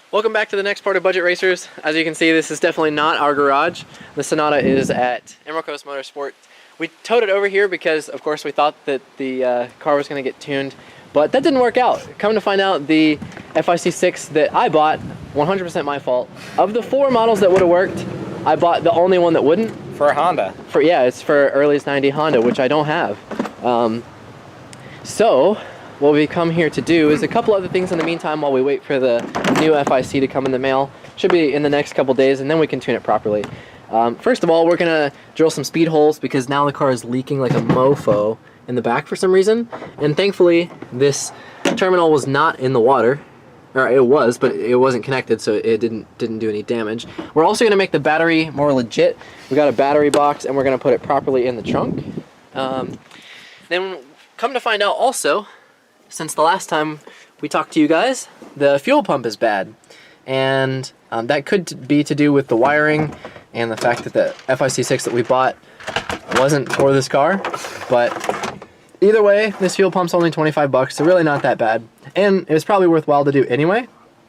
Welcome back to the next part of Budget Racers. As you can see, this is definitely not our garage. The Sonata is at Emerald Coast Motorsport. We towed it over here because, of course, we thought that the car was going to get tuned, but that didn't work out. Come to find out, the FIC6 that I bought, 100% my fault. Of the 4 models that would have worked, I bought the only one that wouldn't. For a Honda. Yeah, it's for earliest 90 Honda, which I don't have. So what we come here to do is a couple other things in the meantime while we wait for the new FIC to come in the mail. Should be in the next couple days, and then we can tune it properly. First of all, we're gonna drill some speed holes because now the car is leaking like a mofo in the back for some reason. And thankfully, this terminal was not in the water. Or it was, but it wasn't connected, so it didn't do any damage. We're also gonna make the battery more legit. We got a battery box, and we're gonna put it properly in the trunk. Then come to find out also, since the last time we talked to you guys, the fuel pump is bad. And that could be to do with the wiring and the fact that the FIC6 that we bought wasn't for this car. But either way, this fuel pump's only 25 bucks, so really not that bad. And it was probably worthwhile to do anyway,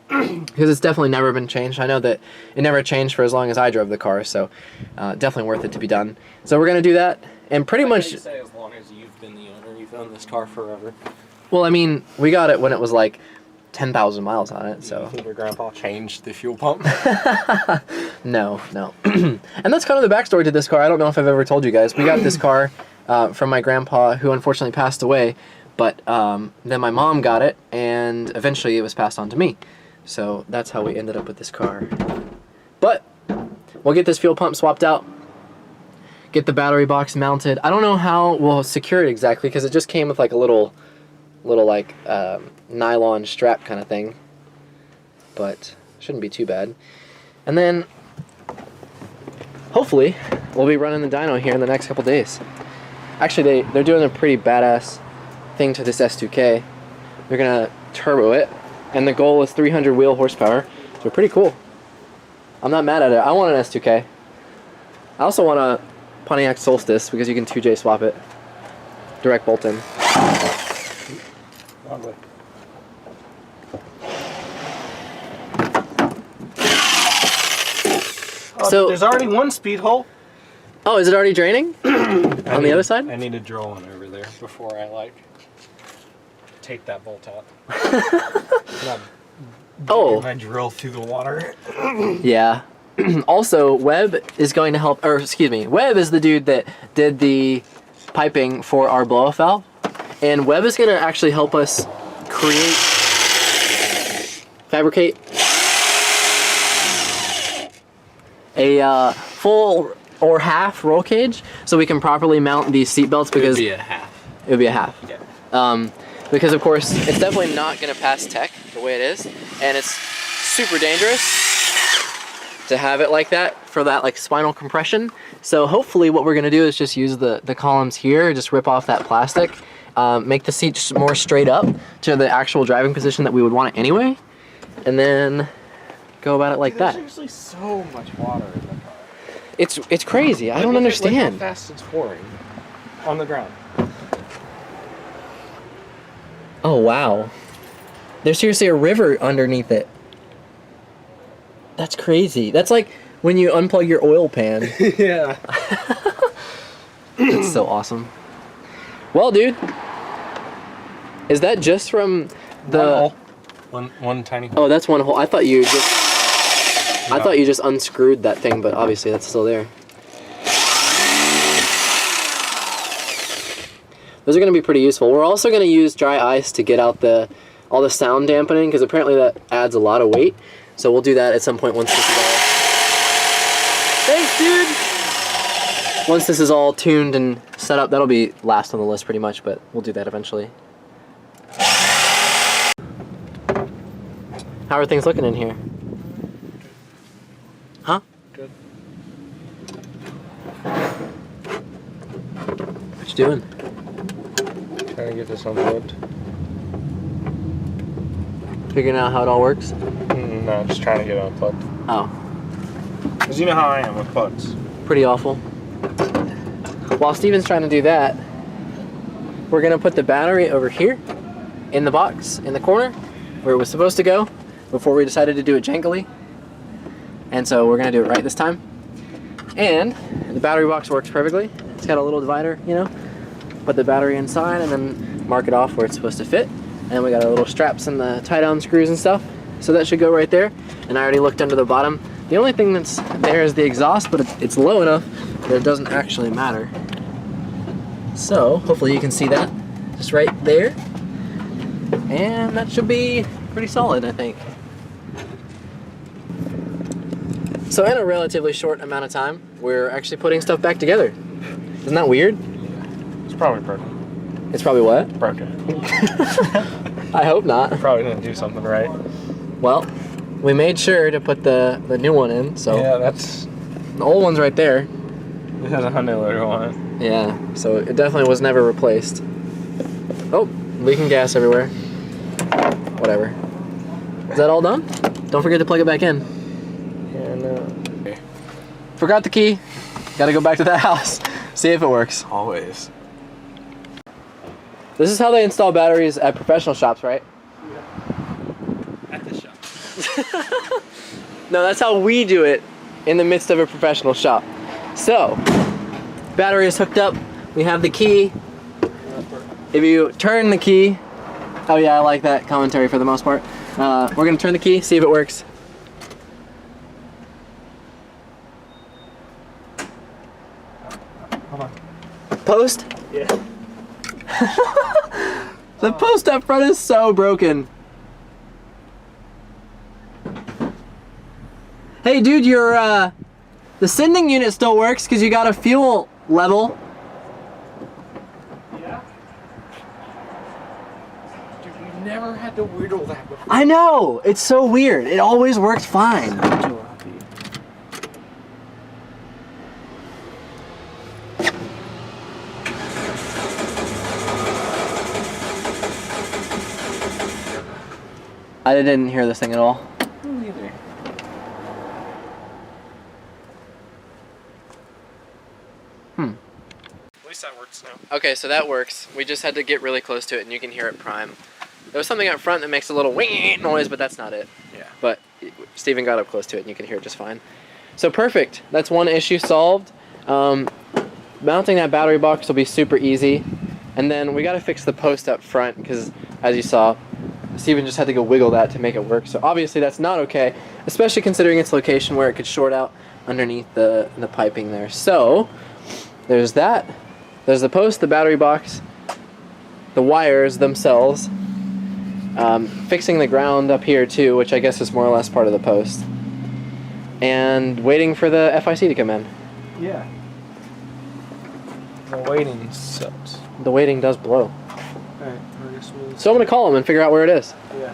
because it's definitely never been changed. I know that it never changed for as long as I drove the car, so definitely worth it to be done. So we're gonna do that, and pretty much... You say as long as you've been the owner, you've owned this car forever. Well, I mean, we got it when it was like 10,000 miles on it, so... You think your grandpa changed the fuel pump? No. And that's kind of the backstory to this car. I don't know if I've ever told you guys. We got this car from my grandpa, who unfortunately passed away, but then my mom got it, and eventually it was passed on to me. So that's how we ended up with this car. But we'll get this fuel pump swapped out, get the battery box mounted. I don't know how we'll secure it exactly, because it just came with like a little like nylon strap kind of thing, but shouldn't be too bad. And then hopefully we'll be running the dyno here in the next couple days. Actually, they're doing a pretty badass thing to this S2K. They're gonna turbo it, and the goal is 300 wheel horsepower, so pretty cool. I'm not mad at it. I want an S2K. I also want a Pontiac Solstice because you can 2J swap it, direct bolt in. Wrong way. So there's already one speed hole. Oh, is it already draining? On the other side? I need to drill one over there before I take that bolt out. Oh. I drill through the water. Yeah. Also, Webb is going to help, or excuse me, Webb is the dude that did the piping for our blow-off valve. And Webb is going to actually help us fabricate a full or half roll cage so we can properly mount these seat belts, because it would be a half. It would be a half. Yeah. Because of course it's definitely not going to pass tech the way it is, and it's super dangerous to have it like that for that like spinal compression. So hopefully what we're going to do is just use the columns here, just rip off that plastic, make the seat more straight up to the actual driving position that we would want it anyway, and then go about it like that. There's usually so much water in the car. It's crazy. I don't understand. Look how fast it's pouring on the ground. Oh wow. There's seriously a river underneath it. That's crazy. That's like when you unplug your oil pan. Yeah. It's so awesome. Well, dude, is that just from the one tiny hole? Oh, that's one hole. I thought you just unscrewed that thing, but obviously that's still there. Those are going to be pretty useful. We're also going to use dry ice to get out all the sound dampening, because apparently that adds a lot of weight. So we'll do that at some point once this is all... Thanks, dude! Once this is all tuned and set up, that'll be last on the list pretty much, but we'll do that eventually. How are things looking in here? Huh? Good. What you doing? Trying to get this unplugged. Figuring out how it all works? No, just trying to get it unplugged. Oh. Because you know how I am with plugs. Pretty awful. While Steven's trying to do that, we're going to put the battery over here in the box in the corner where it was supposed to go. before we decided to do it jankily. And so we're gonna do it right this time. And the battery box works perfectly. It's got a little divider, you know, put the battery inside and then mark it off where it's supposed to fit. And we got our little straps and the tie down screws and stuff. So that should go right there. And I already looked under the bottom. The only thing that's there is the exhaust, but it's low enough that it doesn't actually matter. So hopefully you can see that just right there. And that should be pretty solid, I think. So in a relatively short amount of time, we're actually putting stuff back together. Isn't that weird? It's probably broken. It's probably what? Broken. I hope not. Probably didn't do something right. Well, we made sure to put the new one in, so. Yeah, that's... The old one's right there. It has a Hyundai logo on it. Yeah, so it definitely was never replaced. Oh, leaking gas everywhere. Whatever. Is that all done? Don't forget to plug it back in. Yeah, no. Forgot the key. Gotta go back to the house. See if it works. Always. This is how they install batteries at professional shops, right? At the shop. No, that's how we do it in the midst of a professional shop. So, battery is hooked up. We have the key. If you turn the key, oh yeah, I like that commentary for the most part. We're gonna turn the key, see if it works. Hold on. Post? Yeah. The post up front is so broken. Hey dude, your the sending unit still works because you got a fuel level. Yeah? Dude, we never had to whittle that before. I know, it's so weird. It always works fine. I didn't hear this thing at all. Neither. At least that works now. Okay, so that works. We just had to get really close to it and you can hear it prime. There was something up front that makes a little wing noise, but that's not it. Yeah. But Steven got up close to it and you can hear it just fine. So perfect. That's one issue solved. Mounting that battery box will be super easy. And then we got to fix the post up front because, as you saw, Steven just had to go wiggle that to make it work. So obviously that's not okay, especially considering its location where it could short out underneath the piping there. So there's that. There's the post, the battery box, the wires themselves, fixing the ground up here too, which I guess is more or less part of the post, and waiting for the FIC to come in. Yeah. The waiting sucks. The waiting does blow. Alright, So I'm gonna call him and figure out where it is. Yeah.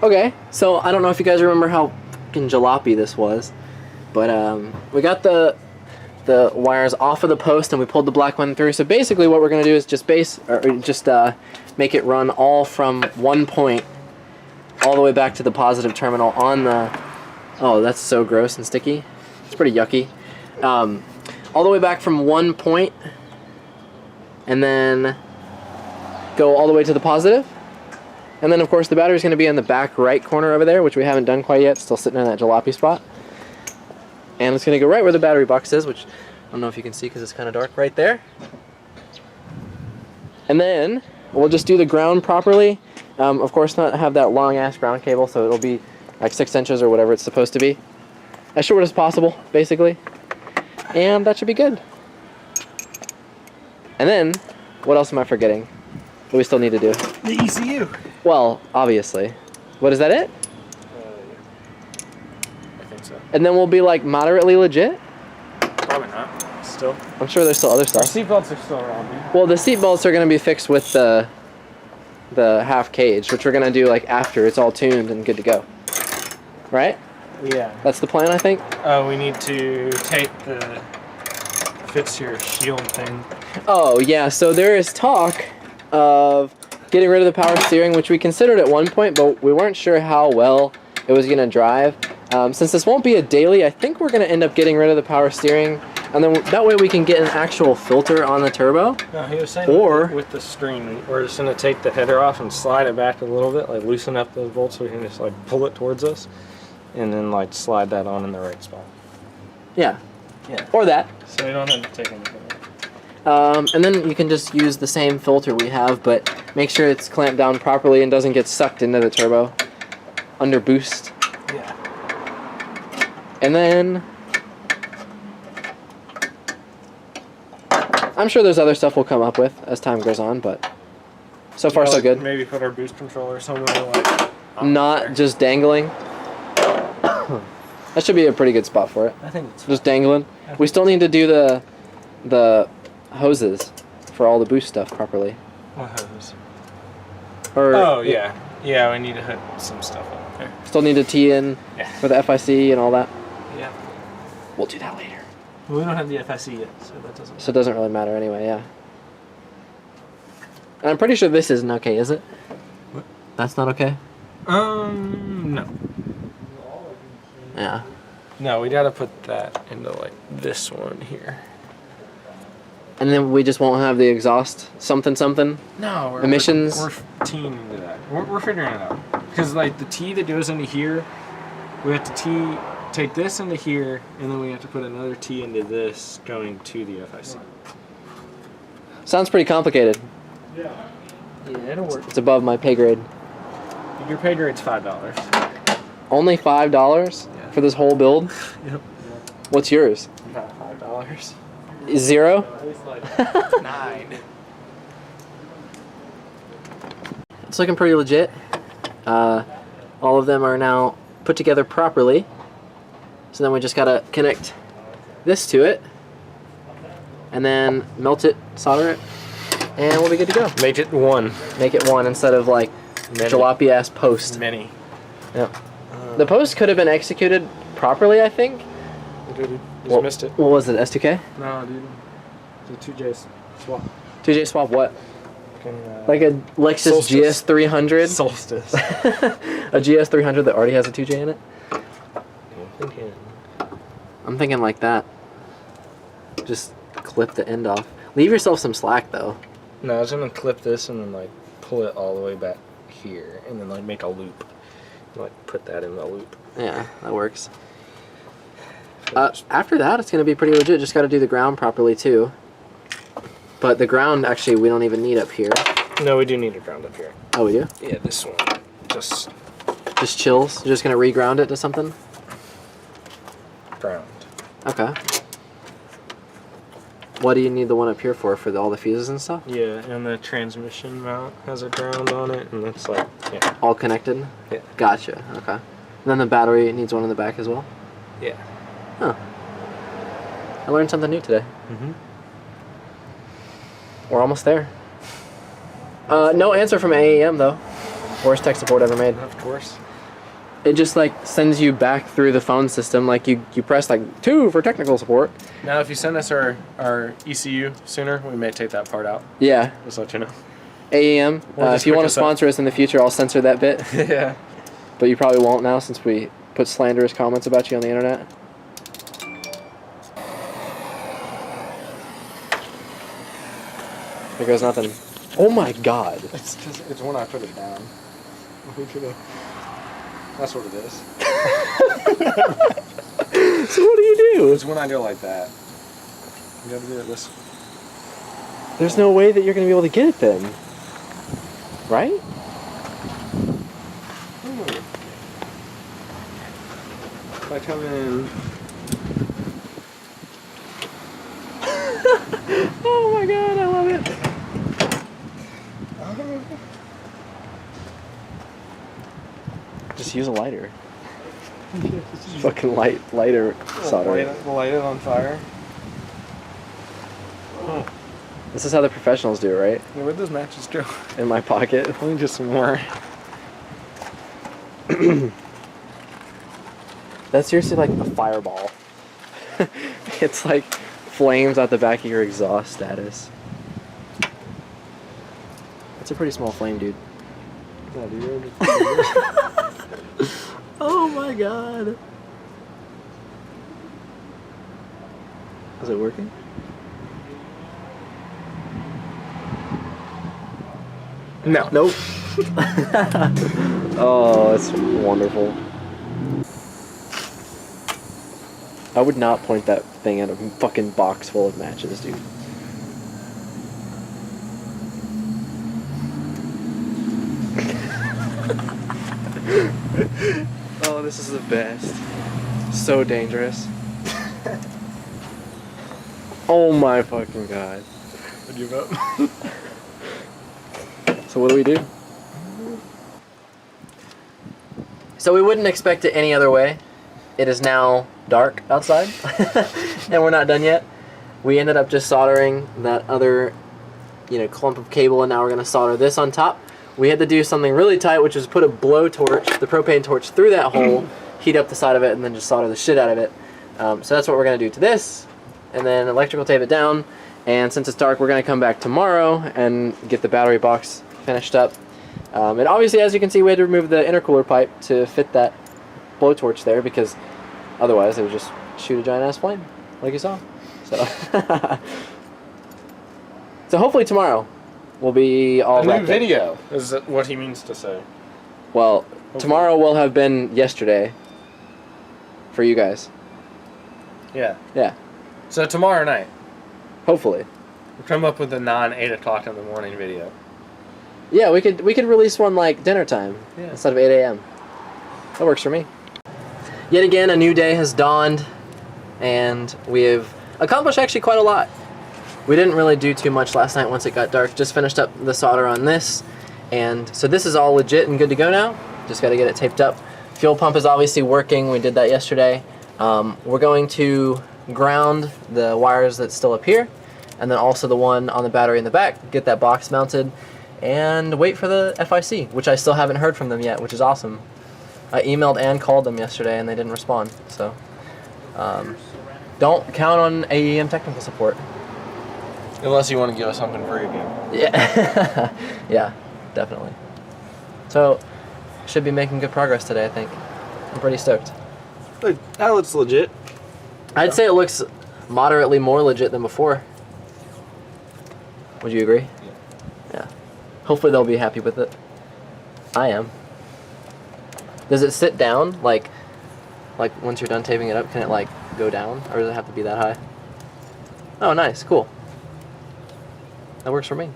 Okay, so I don't know if you guys remember how fucking jalopy this was, but we got the wires off of the post and we pulled the black one through. So basically what we're gonna do is just make it run all from one point all the way back to the positive terminal on the, oh that's so gross and sticky. It's pretty yucky. All the way back from one point and then go all the way to the positive. And then of course the battery's going to be in the back right corner over there, which we haven't done quite yet, still sitting in that jalopy spot. And it's going to go right where the battery box is, which I don't know if you can see because it's kind of dark right there. And then we'll just do the ground properly. Of course not have that long ass ground cable, so it'll be like 6 inches or whatever it's supposed to be. As short as possible, basically. And that should be good. And then, what else am I forgetting that we still need to do? The ECU. Well, obviously. What, is that it? I think so. And then we'll be like moderately legit? Probably not. Still. I'm sure there's still other Our stuff. seatbelts are still around, dude. Well, the seat belts are going to be fixed with the half cage, which we're going to do like after it's all tuned and good to go. Right? Yeah. That's the plan, I think? We need to take the fix your shield thing. Oh, yeah, so there is talk of getting rid of the power steering, which we considered at one point, but we weren't sure how well it was going to drive. Since this won't be a daily, I think we're going to end up getting rid of the power steering And then that way we can get an actual filter on the turbo. No, he was saying Or- with the string, we're just gonna take the header off and slide it back a little bit, like loosen up those bolts so we can just like pull it towards us, and then like slide that on in the right spot. Yeah. Yeah. Or that. So we don't have to take anything off. And then you can just use the same filter we have, but make sure it's clamped down properly and doesn't get sucked into the turbo under boost. Yeah. And then I'm sure there's other stuff we'll come up with as time goes on, but so far so good. Maybe put our boost controller somewhere like Not just dangling. That should be a pretty good spot for it. I think it's Just dangling. We still need to do the hoses for all the boost stuff properly. what hose? Or Oh yeah, yeah. We need to hook some stuff up there. still need to tee in Yeah. for the FIC and all that. Yeah. We'll do that later. We don't have the FSE yet, so that doesn't. So it doesn't really matter anyway, yeah. And I'm pretty sure this isn't okay, is it? What? That's not okay? No. Yeah. No, we gotta put that into like this one here. And then we just won't have the exhaust something. No, Emissions? We're teeing into that. We're figuring it out. Because like the tee that goes into here, we have to take this into here, and then we have to put another tee into this going to the FIC. Sounds pretty complicated. Yeah, it'll work. It's above my pay grade. Your pay grade's $5. Only $5 Yeah. for this whole build? Yep. What's yours? Not $5. 0? It's like 9. It's looking pretty legit. All of them are now put together properly. So then we just gotta connect this to it, and then melt it, solder it, and we'll be good to go. Make it one. Make it one instead of like jalopy ass post. Many. Yep. The post could have been executed properly, I think. Dude, just missed it. What was it? S2K? No, dude. The 2J swap. 2J swap what? Fucking, Like a Lexus Solstice. GS300? Solstice. A GS300 that already has a 2J in it? I'm thinking like that. Just clip the end off. Leave yourself some slack though. No, I was gonna clip this and then like pull it all the way back here, and then like make a loop. Like put that in the loop. Yeah, that works. After that, it's going to be pretty legit. Just got to do the ground properly too. But the ground, actually, we don't even need up here. No, we do need a ground up here. Oh, we do? Yeah, this one. Just chills? You're just going to re-ground it to something? ground. Okay. What do you need the one up here for all the fuses and stuff? Yeah, and the transmission mount has a ground on it, and it's like, yeah. All connected? Yeah. Gotcha, okay. And then the battery needs one in the back as well? Yeah. Huh. I learned something new today. Mm-hmm. We're almost there. No answer from AEM though. Worst tech support ever made. Of course. It just like sends you back through the phone system. Like you press like 2 for technical support. Now, if you send us our ECU sooner, we may take that part out. Yeah. Just let you know. AEM. Or just If you pick want to us up. sponsor us in the future, I'll censor that bit. Yeah. But you probably won't now since we put slanderous comments about you on the internet. There goes nothing. Oh my god. It's just, it's when I put it down. That's what it is. So what do you do? It's when I go like that. You gotta do it this. There's no way that you're going to be able to get it then. Right? If I come in. Oh my god, I love it. Just use a lighter. Fucking lighter solder. Light it on fire. This is how the professionals do it, right? Yeah, where'd those matches go? In my pocket. Let me just some more. That's seriously like a fireball. It's like flames out the back of your exhaust status. That's a pretty small flame, dude. Oh my god. Is it working? No. Nope. Oh, that's wonderful. I would not point that thing at a fucking box full of matches, dude. Oh, this is the best. So dangerous. Oh my fucking god. I give up. So what do we do? So we wouldn't expect it any other way. It is now dark outside, and we're not done yet. We ended up just soldering that other, clump of cable, and now we're gonna solder this on top. We had to do something really tight, which is put a blowtorch, the propane torch, through that hole, heat up the side of it, and then just solder the shit out of it. So that's what we're gonna do to this, and then electrical tape it down. And since it's dark, we're gonna come back tomorrow and get the battery box finished up. And obviously, as you can see, we had to remove the intercooler pipe to fit that blowtorch there, because otherwise it would just shoot a giant ass flame, like you saw. So, so hopefully tomorrow we'll be all A new wrapped up. video is what he means to say. Well, tomorrow will have been yesterday for you guys. Yeah. Yeah, So tomorrow night, hopefully. we'll come up with a non-8 o'clock in the morning video. Yeah, we could release one like dinner time instead of 8 a.m. That works for me. Yet again, a new day has dawned, and we have accomplished actually quite a lot. We didn't really do too much last night once it got dark. Just finished up the solder on this, and so this is all legit and good to go now. Just got to get it taped up. Fuel pump is obviously working. We did that yesterday. We're going to ground the wires that's still up here, and then also the one on the battery in the back, get that box mounted, and wait for the FIC, which I still haven't heard from them yet, which is awesome. I emailed and called them yesterday, and they didn't respond. So don't count on AEM technical support. Unless you want to give us something free again. Yeah, yeah, definitely. So should be making good progress today, I think. I'm pretty stoked. That looks legit. I'd say it looks moderately more legit than before. Would you agree? Yeah. Hopefully they'll be happy with it. I am. Does it sit down? Like once you're done taping it up, can it like go down? Or does it have to be that high? Oh, nice. Cool. That works for me.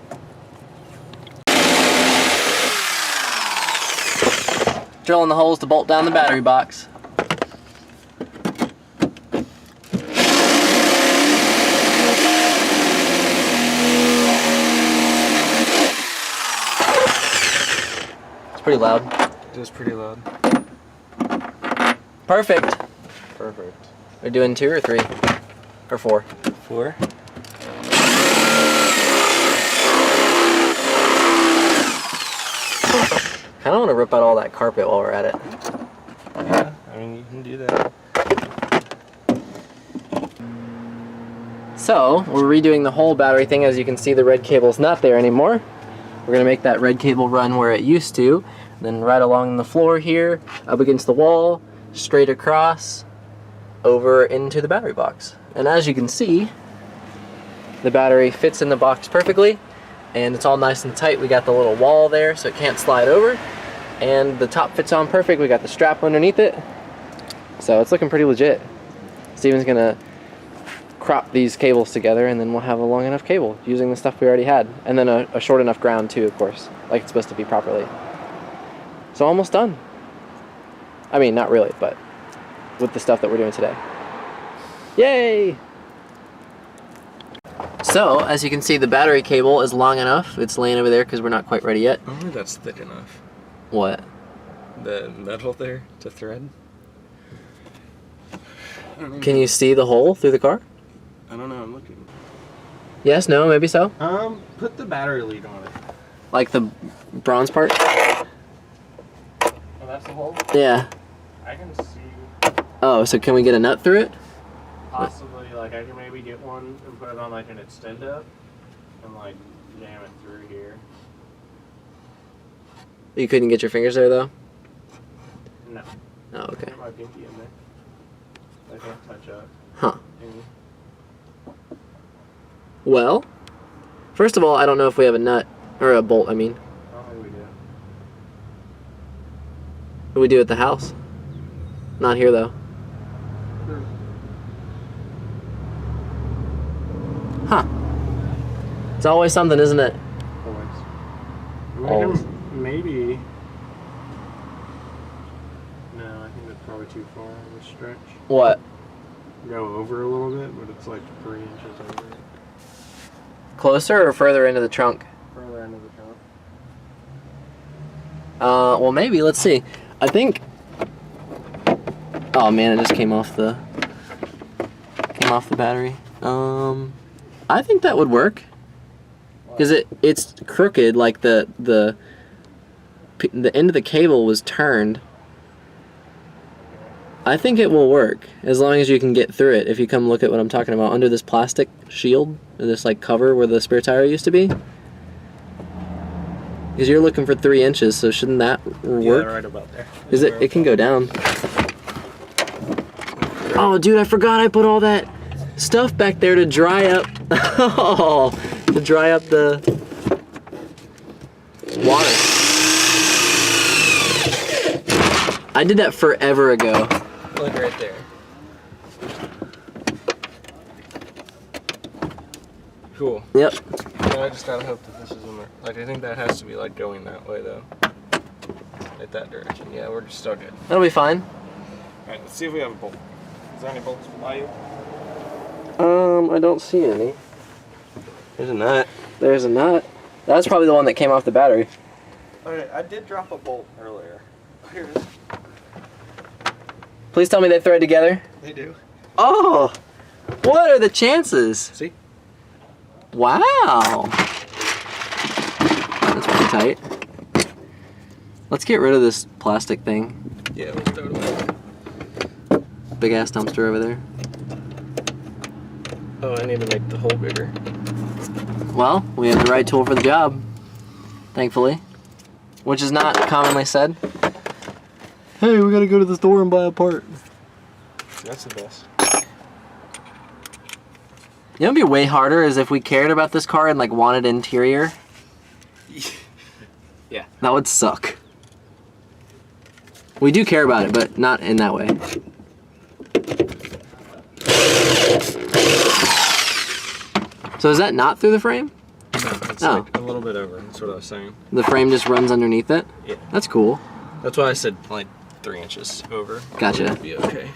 Drilling the holes to bolt down the battery box. Pretty loud. It is pretty loud. Perfect. Perfect. We're doing 2 or 3 or 4. 4. Kind of want to rip out all that carpet while we're at it. Yeah, I mean you can do that. So we're redoing the whole battery thing. As you can see, the red cable's not there anymore. We're gonna make that red cable run where it used to, then right along the floor here, up against the wall, straight across, over into the battery box. And as you can see, the battery fits in the box perfectly, and it's all nice and tight. We got the little wall there so it can't slide over, and the top fits on perfect. We got the strap underneath it, so it's looking pretty legit. Steven's gonna crop these cables together, and then we'll have a long enough cable using the stuff we already had, and then a short enough ground too, of course, like it's supposed to be properly. So almost done. I mean, not really, but with the stuff that we're doing today. Yay! So, as you can see, the battery cable is long enough. It's laying over there because we're not quite ready yet. I wonder if that's thick enough. What? The metal there to thread. Can you see the hole through the car? I don't know, I'm looking. Yes, no, maybe so. Put the battery lead on it. Like the bronze part? Oh, that's the hole? Yeah. I can see Oh, so can we get a nut through it? possibly, like, I can maybe get one and put it on, like, an extendo and, like, jam it through here. You couldn't get your fingers there, though? No. Oh, okay. Get my pinky in there. I can't touch up. Huh. Well, first of all, I don't know if we have a nut or a bolt. I mean, I don't think we do. we do at the house. Not here though. Huh. It's always something, isn't it? Always. Maybe. No, I think that's probably too far of a stretch. What? Go over a little bit, but it's like 3 inches over it. Closer or further into the trunk? Further into the trunk. Well, maybe. Let's see. I think. Oh man, it just came off the battery. I think that would work. Because it's crooked, like the end of the cable was turned. I think it will work as long as you can get through it. If you come look at what I'm talking about under this plastic shield, or this like cover where the spare tire used to be. Because you're looking for 3 inches, so shouldn't that work? Yeah, right about there. Is it? It can go down. Oh, dude, I forgot I put all that stuff back there to dry up. Oh, to dry up the water. I did that forever ago. Look right there. Cool. Yep. I just gotta hope that this is in there. Like, I think that has to be like going that way though. Like that direction. Yeah, we're just still good. That'll be fine. Alright, let's see if we have a bolt. Is there any bolts by you? I don't see any. There's a nut. There's a nut. That's probably the one that came off the battery. Okay, I did drop a bolt earlier. Here it is. Please tell me they thread together. They do. Oh! What are the chances? See? Wow! That's pretty tight. Let's get rid of this plastic thing. Yeah, let's throw it away. Big ass dumpster over there. Oh, I need to make the hole bigger. Well, we have the right tool for the job. Thankfully. Which is not commonly said. Hey, we gotta go to the store and buy a part. That's the best. You know what'd be way harder is if we cared about this car and like wanted interior. Yeah. That would suck. We do care about it, but not in that way. So is that not through the frame? No, it's Oh. like a little bit over. That's what I was saying. The frame just runs underneath it? Yeah. That's cool. That's why I said like 3 inches over. Gotcha. Would be okay.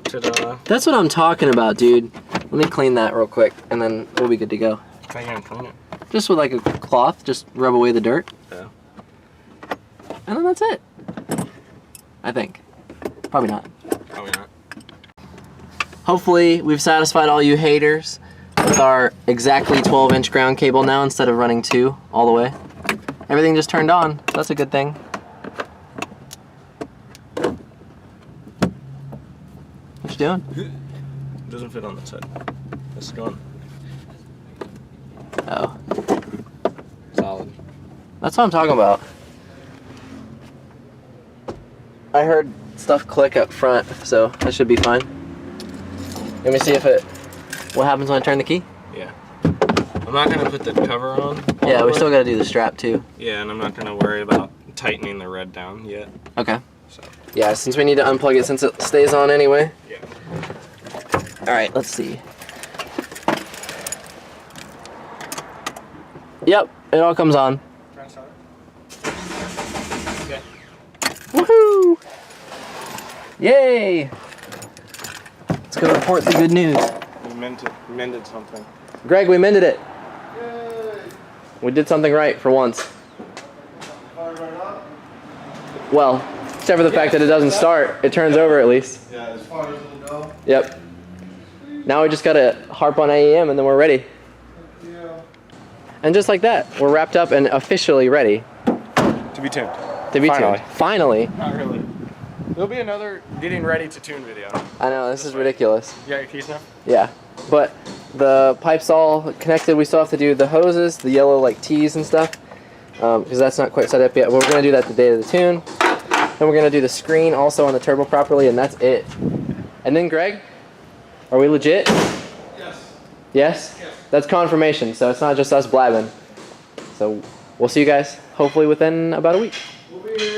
Ta-da. That's what I'm talking about, dude. Let me clean that real quick, and then we'll be good to go. How you gonna clean it? Just with like a cloth, just rub away the dirt. Yeah. And then that's it. I think. Probably not. Probably not. Hopefully we've satisfied all you haters with our exactly 12-inch ground cable now instead of running 2 all the way. Everything just turned on. That's a good thing. What you doing? It doesn't fit on this side. It's gone. Oh. Solid. That's what I'm talking about. I heard stuff click up front, so that should be fine. Let me see if it... What happens when I turn the key? Yeah. I'm not gonna put the cover on. Yeah, we still gotta do the strap too. Yeah, and I'm not gonna worry about tightening the red down yet. Okay. So. Yeah, since we need to unplug it since it stays on anyway. Yeah. Alright, let's see. Yep, it all comes on. Okay. Woohoo! Yay! Let's go report the good news. We mended something. Greg, we mended it. Yay! We did something right for once. Fire right up? Well, except for the fact that it doesn't start. It turns over at least. Yeah, as far as it'll go. Yep. Now we just gotta harp on AEM and then we're ready. Yeah. And just like that, we're wrapped up and officially ready To be tuned. to be Finally. tuned. Finally. Not really. There'll be another getting ready to tune video. I know, this is ridiculous. You got your keys now? Yeah. But the pipe's all connected. We still have to do the hoses, the yellow like T's and stuff. Because that's not quite set up yet. But we're gonna do that the day of the tune. Then we're gonna do the screen also on the turbo properly, and that's it. And then Greg, are we legit? Yes. Yes? Yes. That's confirmation, so it's not just us blabbing. So we'll see you guys hopefully within about a week. We'll be here.